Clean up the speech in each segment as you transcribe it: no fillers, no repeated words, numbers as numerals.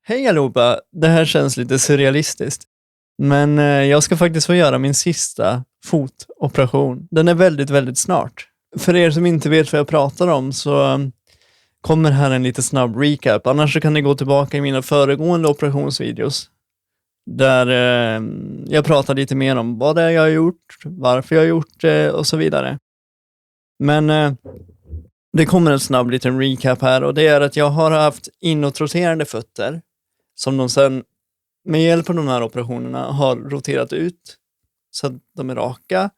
Hej allihopa, det här känns lite surrealistiskt. Men jag ska faktiskt få göra min sista fotoperation. Den är väldigt, väldigt snart. För er som inte vet vad jag pratar om så kommer här en lite snabb recap. Annars så kan ni gå tillbaka i mina föregående operationsvideos. Där jag pratar lite mer om vad det är jag har gjort, varför jag har gjort det och så vidare. Men det kommer en snabb liten recap här, och det är att jag har haft inåtroterande fötter som de sen med hjälp av de här operationerna har roterat ut så att de är raka.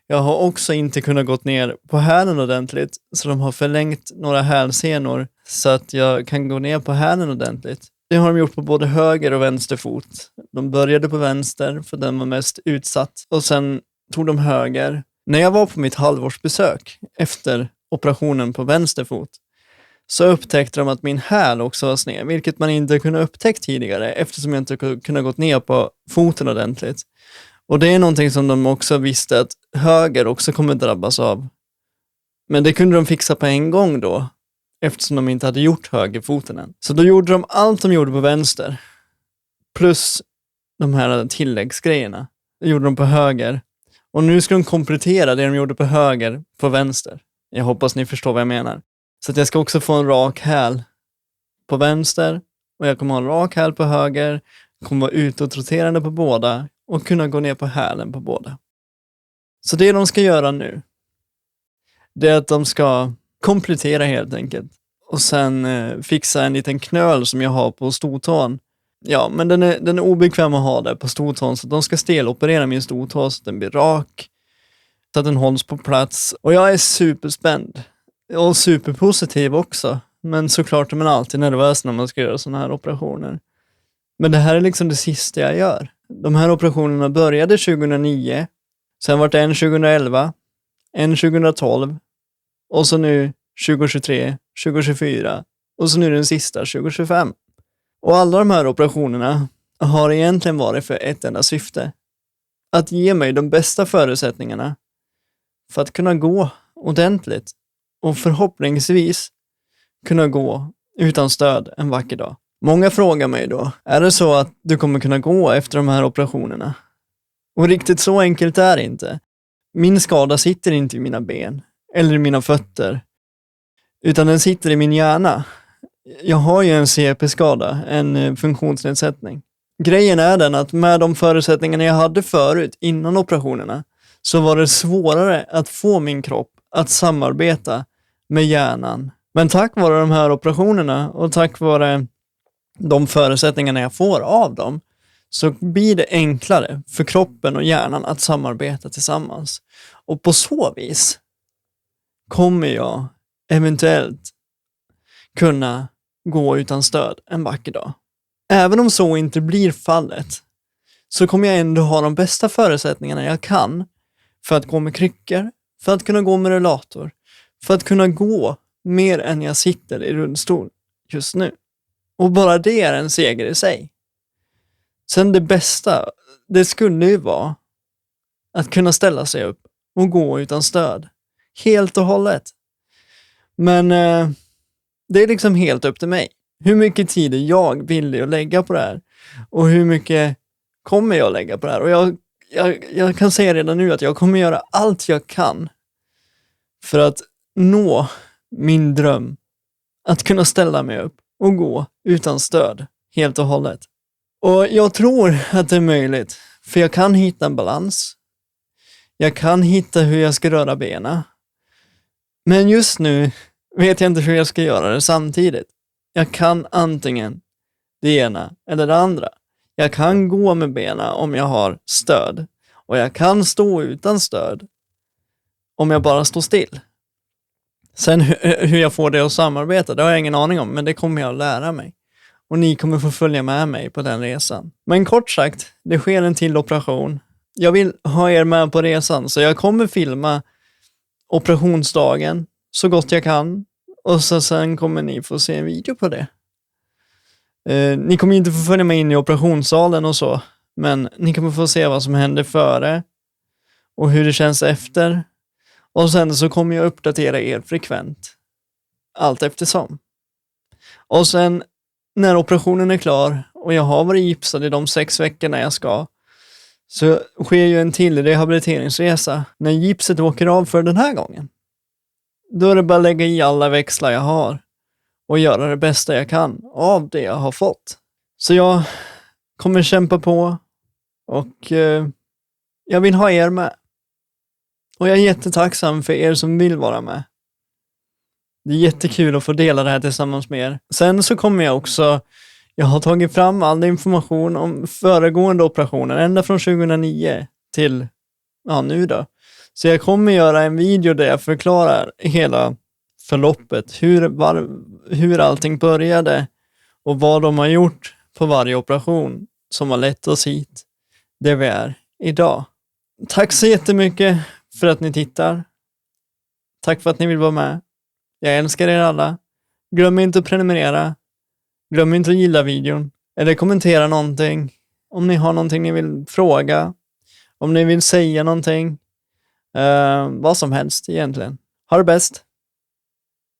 Jag har också inte kunnat gått ner på hälen ordentligt, så de har förlängt några hälsenor så att jag kan gå ner på hälen ordentligt. Det har de gjort på både höger och vänster fot. De började på vänster för den var mest utsatt, och sen tog de höger. När jag var på mitt halvårsbesök efter operationen på vänster fot så upptäckte de att min häl också var sned, vilket man inte kunde upptäckt tidigare eftersom jag inte kunde gått ner på foten ordentligt. Och det är någonting som de också visste att höger också kommer drabbas av. Men det kunde de fixa på en gång då, eftersom de inte hade gjort högerfoten än. Så då gjorde de allt de gjorde på vänster, plus de här tilläggsgrejerna. Det gjorde de på höger. Och nu ska de komplettera det de gjorde på höger på vänster. Jag hoppas ni förstår vad jag menar. Så att jag ska också få en rak häl på vänster, och jag kommer ha en rak häl på höger, kommer vara utåtroterande på båda och kunna gå ner på hälen på båda. Så det de ska göra nu, det är att de ska komplettera helt enkelt och sen fixa en liten knöl som jag har på stortån. Ja, men den är obekväm att ha där på stortån, så de ska steloperera min stortå så att den blir rak, så att den hålls på plats. Och jag är superspänd och superpositiv också. Men såklart är man alltid nervös när man ska göra sådana här operationer. Men det här är liksom det sista jag gör. De här operationerna började 2009. Sen var det en 2011. En 2012. Och så nu 2023, 2024. Och så nu den sista 2025. Och alla de här operationerna har egentligen varit för ett enda syfte. Att ge mig de bästa förutsättningarna för att kunna gå ordentligt. Och förhoppningsvis kunna gå utan stöd en vacker dag. Många frågar mig då, är det så att du kommer kunna gå efter de här operationerna? Och riktigt så enkelt är det inte. Min skada sitter inte i mina ben eller i mina fötter, utan den sitter i min hjärna. Jag har ju en CP-skada, en funktionsnedsättning. Grejen är den att med de förutsättningarna jag hade förut innan operationerna så var det svårare att få min kropp att samarbeta med hjärnan. Men tack vare de här operationerna och tack vare de förutsättningarna jag får av dem så blir det enklare för kroppen och hjärnan att samarbeta tillsammans. Och på så vis kommer jag eventuellt kunna gå utan stöd en vacker dag. Även om så inte blir fallet så kommer jag ändå ha de bästa förutsättningarna jag kan för att gå med kryckor, för att kunna gå med rullator, för att kunna gå mer än jag sitter i rullstol just nu. Och bara det är en seger i sig. Sen det bästa, det skulle ju vara att kunna ställa sig upp och gå utan stöd. Helt och hållet. Men det är liksom helt upp till mig. Hur mycket tid är jag villig att lägga på det här? Och hur mycket kommer jag att lägga på det här? Och jag kan säga redan nu att jag kommer göra allt jag kan för att nå min dröm. Att kunna ställa mig upp och gå utan stöd helt och hållet. Och jag tror att det är möjligt. För jag kan hitta en balans. Jag kan hitta hur jag ska röra benen. Men just nu vet jag inte hur jag ska göra det samtidigt. Jag kan antingen det ena eller det andra. Jag kan gå med benen om jag har stöd. Och jag kan stå utan stöd om jag bara står still. Sen hur jag får det att samarbeta, det har jag ingen aning om. Men det kommer jag att lära mig. Och ni kommer få följa med mig på den resan. Men kort sagt, det sker en till operation. Jag vill ha er med på resan. Så jag kommer filma operationsdagen så gott jag kan. Och så sen kommer ni få se en video på det. Ni kommer inte få följa med in i operationssalen och så. Men ni kommer få se vad som händer före. Och hur det känns efter. Och sen så kommer jag uppdatera er frekvent. Allt eftersom. Och sen när operationen är klar och jag har varit gipsad i de 6 veckorna jag ska, så sker ju en till rehabiliteringsresa när gipset åker av för den här gången. Då är det bara att lägga i alla växlar jag har och göra det bästa jag kan av det jag har fått. Så jag kommer kämpa på och jag vill ha er med. Och jag är jättetacksam för er som vill vara med. Det är jättekul att få dela det här tillsammans med er. Sen så kommer jag har tagit fram all information om föregående operationer, ända från 2009 till nu då. Så jag kommer göra en video där jag förklarar hela förloppet, hur allting började och vad de har gjort på varje operation som har lett oss hit, där vi är idag. Tack så jättemycket för att ni tittar. Tack för att ni vill vara med. Jag älskar er alla. Glöm inte att prenumerera. Glöm inte att gilla videon. Eller kommentera någonting. Om ni har någonting ni vill fråga. Om ni vill säga någonting. Vad som helst egentligen. Ha det bäst.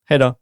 Hej då.